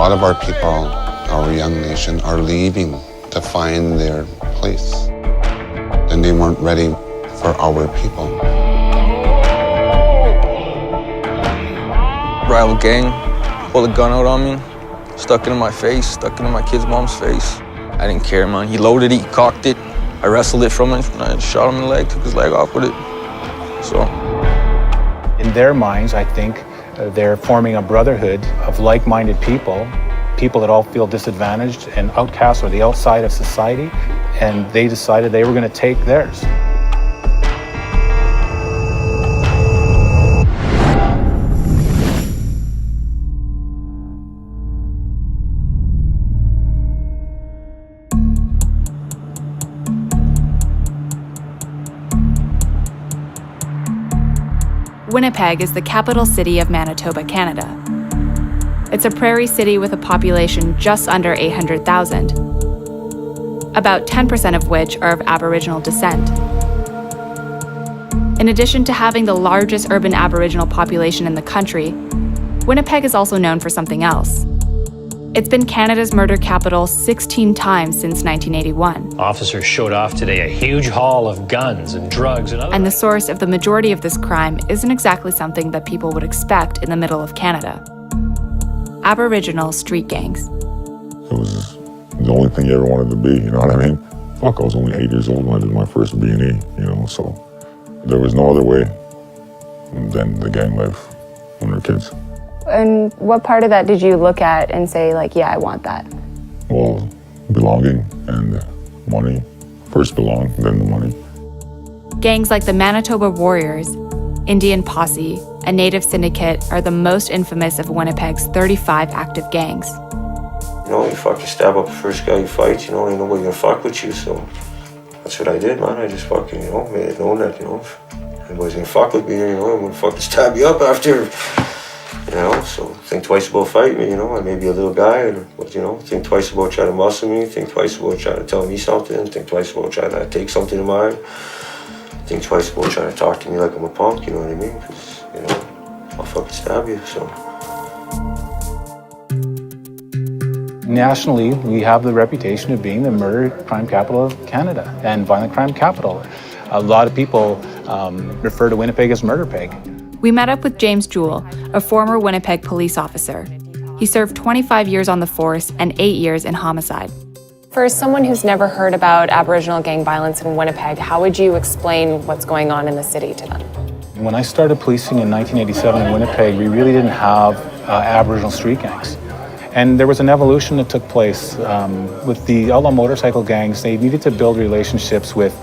lot of our people, our young nation, are leaving to find their place. And they weren't ready for our people. Rival gang pulled a gun out on me, stuck it in my face, stuck it in my kid's mom's face. I didn't care, man. He loaded it, he cocked it. I wrestled it from him, and I shot him in the leg, took his leg off with it. So. In their minds, I think they're forming a brotherhood of like-minded people, people that all feel disadvantaged and outcast or the outside of society, and they decided they were going to take theirs. Winnipeg is the capital city of Manitoba, Canada. It's a prairie city with a population just under 800,000, about 10% of which are of Aboriginal descent. In addition to having the largest urban Aboriginal population in the country, Winnipeg is also known for something else. It's been Canada's murder capital 16 times since 1981. Officers showed off today a huge haul of guns and drugs and other... And the source of the majority of this crime isn't exactly something that people would expect in the middle of Canada. Aboriginal street gangs. It was the only thing you ever wanted to be, you know what I mean? Fuck, I was only 8 years old when I did my first B&E, you know, so there was no other way than the gang life when we were kids. And what part of that did you look at and say, like, yeah, I want that? Well, belonging and money. First belong, then the money. Gangs like the Manitoba Warriors, Indian Posse, and Native Syndicate are the most infamous of Winnipeg's 35 active gangs. You know, you fucking stab up the first guy you fight, you know, ain't nobody gonna fuck with you, so that's what I did, man. I just fucking, you know, made it known that, you know, if anybody's gonna fuck with me, you know, I'm gonna fucking stab you up after. You know, so think twice about fighting me, you know, I may be a little guy, but, you know, think twice about trying to muscle me, think twice about trying to tell me something, think twice about trying to take something of mine, think twice about trying to talk to me like I'm a punk, you know what I mean, because, you know, I'll fucking stab you, so. Nationally, we have the reputation of being the murder crime capital of Canada and violent crime capital. A lot of people refer to Winnipeg as Murder Peg. We met up with James Jewell, a former Winnipeg police officer. He served 25 years on the force and 8 years in homicide. For someone who's never heard about Aboriginal gang violence in Winnipeg, how would you explain what's going on in the city to them? When I started policing in 1987 in Winnipeg, we really didn't have Aboriginal street gangs. And there was an evolution that took place with the outlaw motorcycle gangs. They needed to build relationships with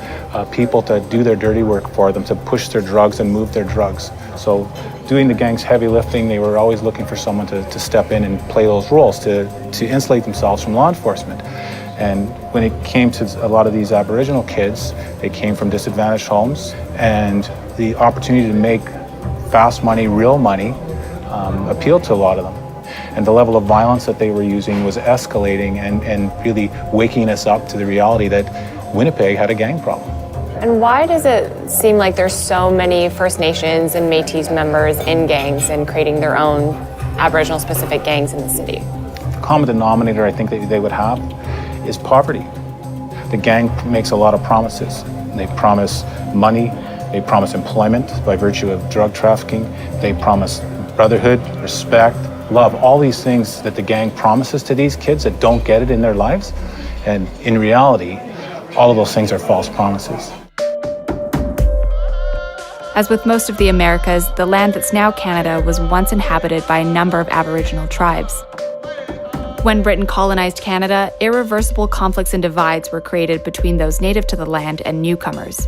people to do their dirty work for them, to push their drugs and move their drugs. So doing the gang's heavy lifting, they were always looking for someone to step in and play those roles, to insulate themselves from law enforcement. And when it came to a lot of these Aboriginal kids, they came from disadvantaged homes, and the opportunity to make fast money, real money, appealed to a lot of them. And the level of violence that they were using was escalating and really waking us up to the reality that Winnipeg had a gang problem. And why does it seem like there's so many First Nations and Métis members in gangs and creating their own Aboriginal-specific gangs in the city? The common denominator I think that they would have is poverty. The gang makes a lot of promises. They promise money, they promise employment by virtue of drug trafficking, they promise brotherhood, respect, love, all these things that the gang promises to these kids that don't get it in their lives. And in reality, all of those things are false promises. As with most of the Americas, the land that's now Canada was once inhabited by a number of Aboriginal tribes. When Britain colonized Canada, irreversible conflicts and divides were created between those native to the land and newcomers.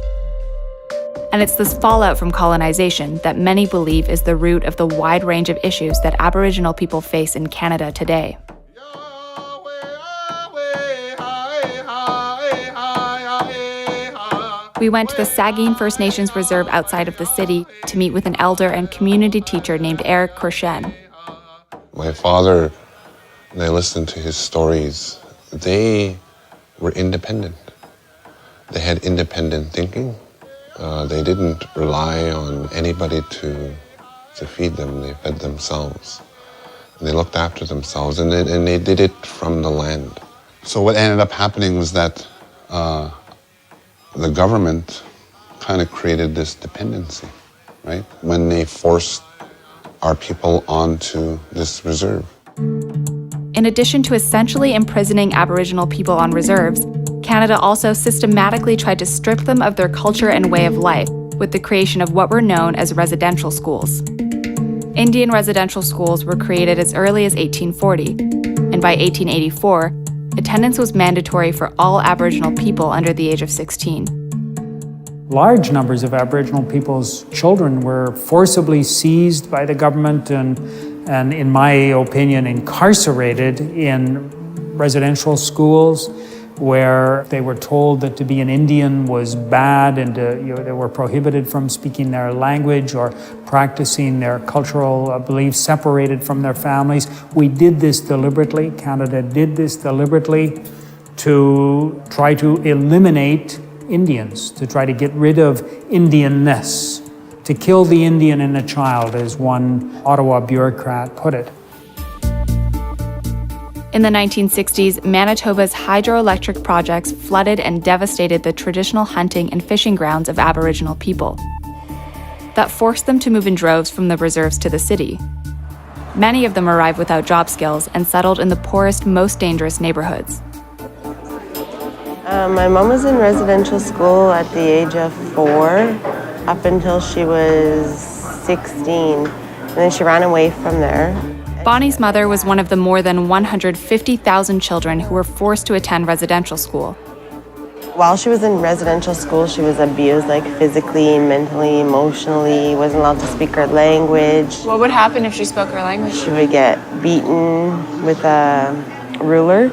And it's this fallout from colonization that many believe is the root of the wide range of issues that Aboriginal people face in Canada today. We went to the Saugeen First Nations Reserve outside of the city to meet with an elder and community teacher named Eric Korshen. My father, when I listened to his stories, they were independent. They had independent thinking. They didn't rely on anybody to feed them. They fed themselves. They looked after themselves, and they did it from the land. So what ended up happening was that the government kind of created this dependency, right? When they forced our people onto this reserve. In addition to essentially imprisoning Aboriginal people on reserves, Canada also systematically tried to strip them of their culture and way of life with the creation of what were known as residential schools. Indian residential schools were created as early as 1840, and by 1884, attendance was mandatory for all Aboriginal people under the age of 16. Large numbers of Aboriginal people's children were forcibly seized by the government and in my opinion, incarcerated in residential schools where they were told that to be an Indian was bad and they were prohibited from speaking their language or practicing their cultural beliefs separated from their families. We did this deliberately. Canada did this deliberately to try to eliminate Indians, to try to get rid of Indianness, to kill the Indian in a child, as one Ottawa bureaucrat put it. In the 1960s, Manitoba's hydroelectric projects flooded and devastated the traditional hunting and fishing grounds of Aboriginal people. That forced them to move in droves from the reserves to the city. Many of them arrived without job skills and settled in the poorest, most dangerous neighborhoods. My mom was in residential school at the age of 4, up until she was 16, and then she ran away from there. Bonnie's mother was one of the more than 150,000 children who were forced to attend residential school. While she was in residential school, she was abused, like physically, mentally, emotionally, wasn't allowed to speak her language. What would happen if she spoke her language? She would get beaten with a ruler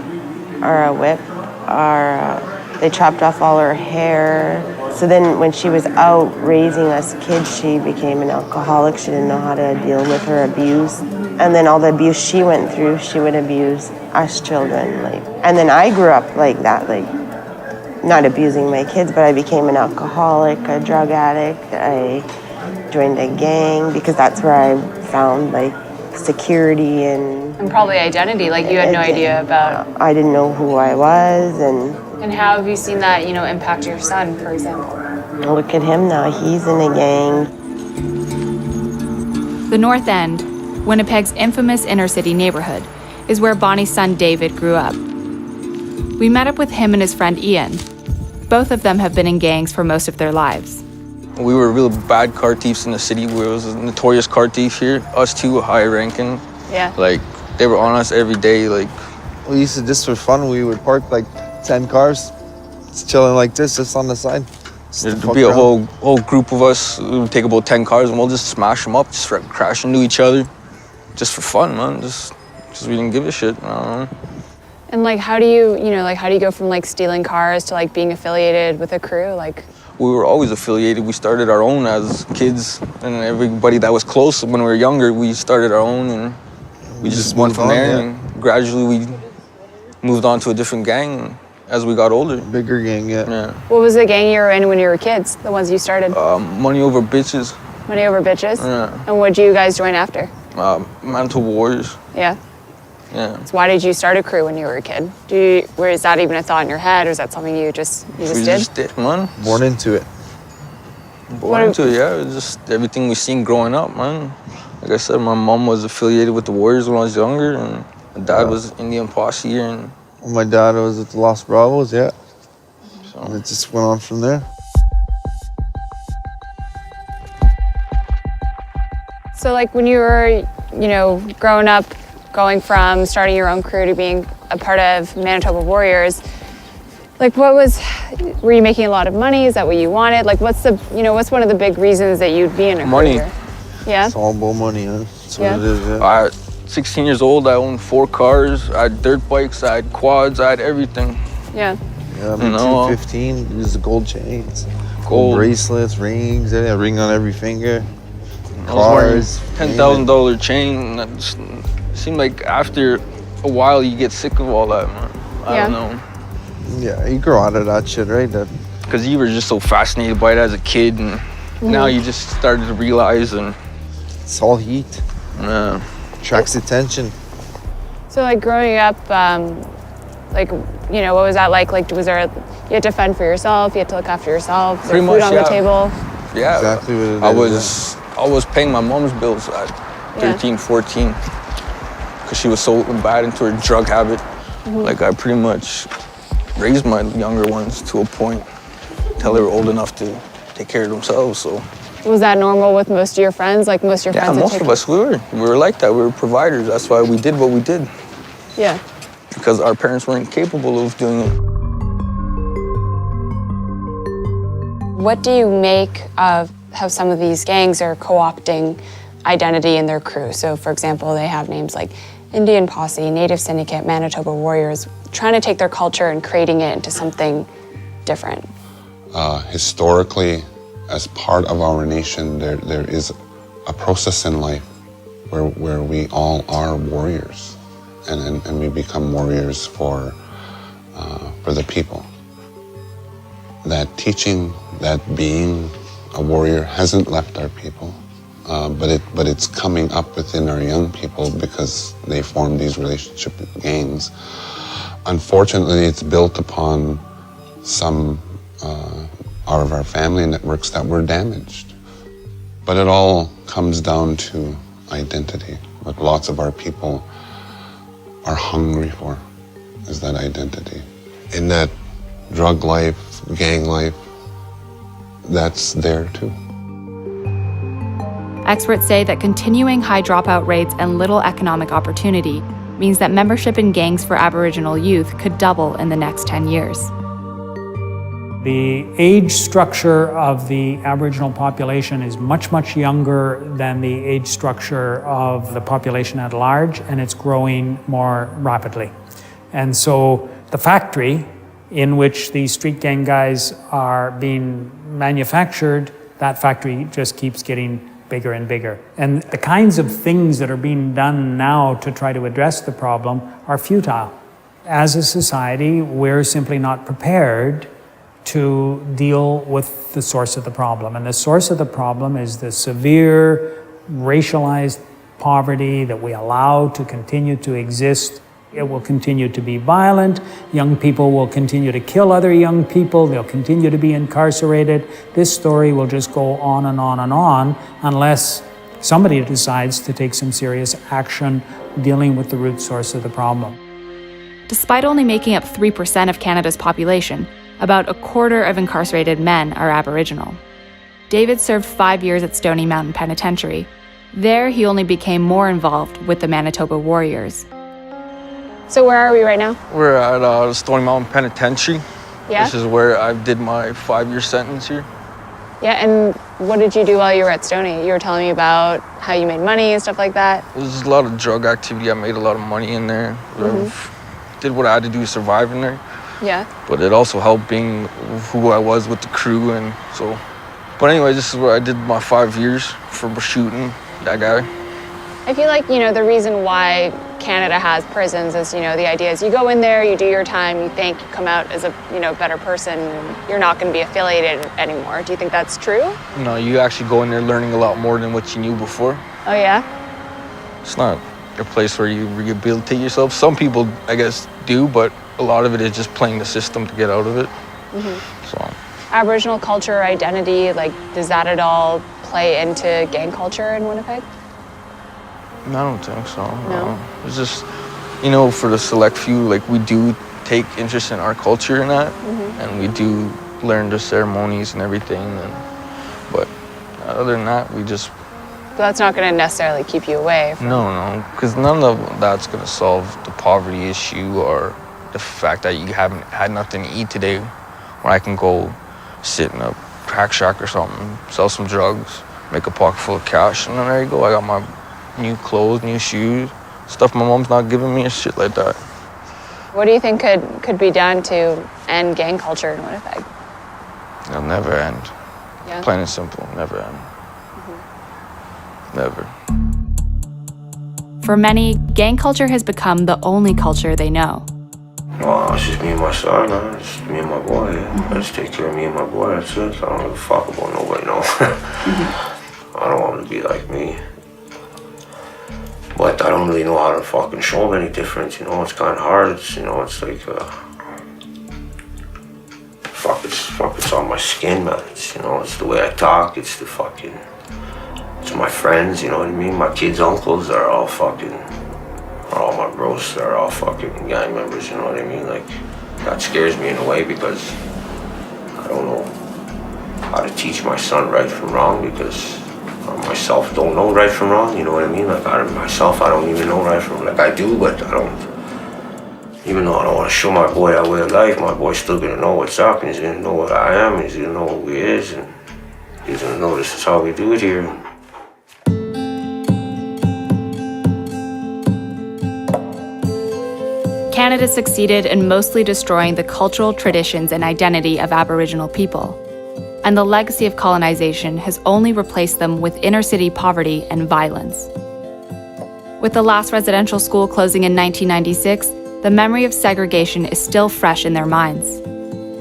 or a whip, or they chopped off all her hair. So then when she was out raising us kids, she became an alcoholic. She didn't know how to deal with her abuse. And then all the abuse she went through, she would abuse us children. And then I grew up like that, not abusing my kids, but I became an alcoholic, a drug addict. I joined a gang because that's where I found security and probably identity, you had no idea about. I didn't know who I was. And how have you seen that, impact your son, for example? Look at him now, he's in a gang. The North End, Winnipeg's infamous inner-city neighborhood, is where Bonnie's son David grew up. We met up with him and his friend Ian. Both of them have been in gangs for most of their lives. We were real bad car thieves in the city. We was a notorious car thief here. Us two, high ranking. Yeah. They were on us every day. We used to, just for fun, we would park 10 cars, just chilling like this, just on the side. There'd be a whole group of us. We would take about 10 cars and we'll just smash them up, just crash into each other, just for fun, man. Just we didn't give a shit. I don't know. And how do you, how do you go from stealing cars to being affiliated with a crew? We were always affiliated. We started our own as kids, and everybody that was close when we were younger, we started our own, and we just went from there. And gradually, we moved on to a different gang as we got older. Bigger gang, yeah. What was the gang you were in when you were kids? The ones you started? Money Over Bitches. Money Over Bitches. Yeah. And what did you guys join after? Manitoba Warriors. Yeah. Yeah. So why did you start a crew when you were a kid? Is that even a thought in your head, or is that something you just did? We just did, man. Born into it. Born into it, yeah. It was just everything we seen growing up, man. Like I said, my mom was affiliated with the Warriors when I was younger, and my dad was Indian Posse here. And my dad was at the Los Bravos, yeah. So and it just went on from there. So when you were, growing up, going from starting your own crew to being a part of Manitoba Warriors, were you making a lot of money? Is that what you wanted? What's one of the big reasons that you'd be in a money. career? Yeah. It's all about money, huh? That's what it is, yeah. At 16 years old, I owned 4 cars. I had dirt bikes, I had quads, I had everything. Yeah. Yeah, me too. 15, used the gold chains, Gold bracelets, rings, a ring on every finger. I was wearing $10,000 chain. That just seemed like after a while you get sick of all that, man. I don't know. Yeah, you grow out of that shit, right? Because you were just so fascinated by it as a kid, and now you just started to realize, and it's all heat. Yeah. attracts attention. So like growing up, like, you know, what was that like? Like, was there, you had to fend for yourself, you had to look after yourself, was there Pretty food much, on the table? Yeah, Exactly what it is. I was paying my mom's bills at 13, 14, because she was so bad into her drug habit. Like, I pretty much raised my younger ones to a point until they were old enough to take care of themselves, so. Was that normal with most of your friends? Like most of your friends? Yeah, most of us, we were like that. We were providers. That's why we did what we did. Yeah. Because our parents weren't capable of doing it. What do you make of how some of these gangs are co-opting identity in their crew? So for example, they have names like Indian Posse, Native Syndicate, Manitoba Warriors, trying to take their culture and creating it into something different. Historically, as part of our nation, there is a process in life where we all are warriors, and we become warriors for the people. That teaching, that being a warrior hasn't left our people, but it's coming up within our young people because they form these relationship gangs. Unfortunately, it's built upon some out of our family networks that were damaged. But it all comes down to identity. What lots of our people are hungry for is that identity. In that drug life, gang life, that's there too. Experts say that continuing high dropout rates and little economic opportunity means that membership in gangs for Aboriginal youth could double in the next 10 years. The age structure of the Aboriginal population is much, much younger than the age structure of the population at large, and it's growing more rapidly. And so the factory in which these street gang guys are being manufactured, that factory just keeps getting bigger and bigger. And the kinds of things that are being done now to try to address the problem are futile. As a society, we're simply not prepared to deal with the source of the problem. And the source of the problem is the severe racialized poverty that we allow to continue to exist. It will continue to be violent. Young people will continue to kill other young people. They'll continue to be incarcerated. This story will just go on and on and on unless somebody decides to take some serious action dealing with the root source of the problem. Despite only making up 3% of Canada's population, about a quarter of incarcerated men are Aboriginal. David served 5 years at Stony Mountain Penitentiary. There, he only became more involved with the Manitoba Warriors. So where are we right now? We're at Stony Mountain Penitentiary. Yeah? This is where I did my 5-year sentence here. Yeah, and what did you do while you were at Stony? You were telling me about how you made money and stuff like that. There's a lot of drug activity. I made a lot of money in there. Did what I had to do to survive in there. Yeah. But it also helped being who I was with the crew, and so. But anyway, this is where I did my 5 years for shooting that guy. I feel like, you know, the reason why Canada has prisons is, you know, the idea is you go in there, you do your time, you think, you come out as a, you know, better person, and you're not going to be affiliated anymore. Do you think that's true? No, you actually go in there learning a lot more than what you knew before. Oh, yeah? It's not a place where you rehabilitate yourself. Some people, I guess, do, but a lot of it is just playing the system to get out of it. So. Aboriginal culture, identity, like, does that at all play into gang culture in Winnipeg? I don't think so. No? It's just, you know, for the select few, like, we do take interest in our culture and that, and we do learn the ceremonies and everything, but other than that, we just... But that's not going to necessarily keep you away from... No, because none of that's going to solve the poverty issue or the fact that you haven't had nothing to eat today, when I can go sit in a crack shack or something, sell some drugs, make a pocket full of cash, and then there you go. I got my new clothes, new shoes, stuff my mom's not giving me and shit like that. What do you think could be done to end gang culture in Winnipeg? It'll never end. Yeah. Plain and simple, never end. Never. For many, gang culture has become the only culture they know. Oh, it's just me and my son, man. It's just me and my boy, yeah. I just take care of me and my boy, that's it. I don't give a fuck about nobody, no. I don't want him to be like me. But I don't really know how to fucking show them any difference, you know, it's kind of hard, it's, you know, it's like, it's on my skin, man, it's, you know, it's the way I talk, it's the fucking, it's my friends, you know what I mean, my kids' uncles are all my bros, they're all fucking gang members, you know what I mean, like, that scares me in a way because I don't know how to teach my son right from wrong because I myself don't know right from wrong, you know what I mean? Like I don't even know right from wrong. Like I do, but I don't, even though I don't want to show my boy that way of life, my boy's still gonna know what's up and he's gonna know what I am, and he's gonna know who he is, and he's gonna know this is how we do it here. Canada succeeded in mostly destroying the cultural traditions and identity of Aboriginal people, and the legacy of colonization has only replaced them with inner-city poverty and violence. With the last residential school closing in 1996, the memory of segregation is still fresh in their minds.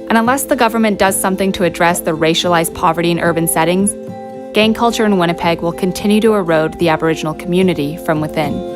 And unless the government does something to address the racialized poverty in urban settings, gang culture in Winnipeg will continue to erode the Aboriginal community from within.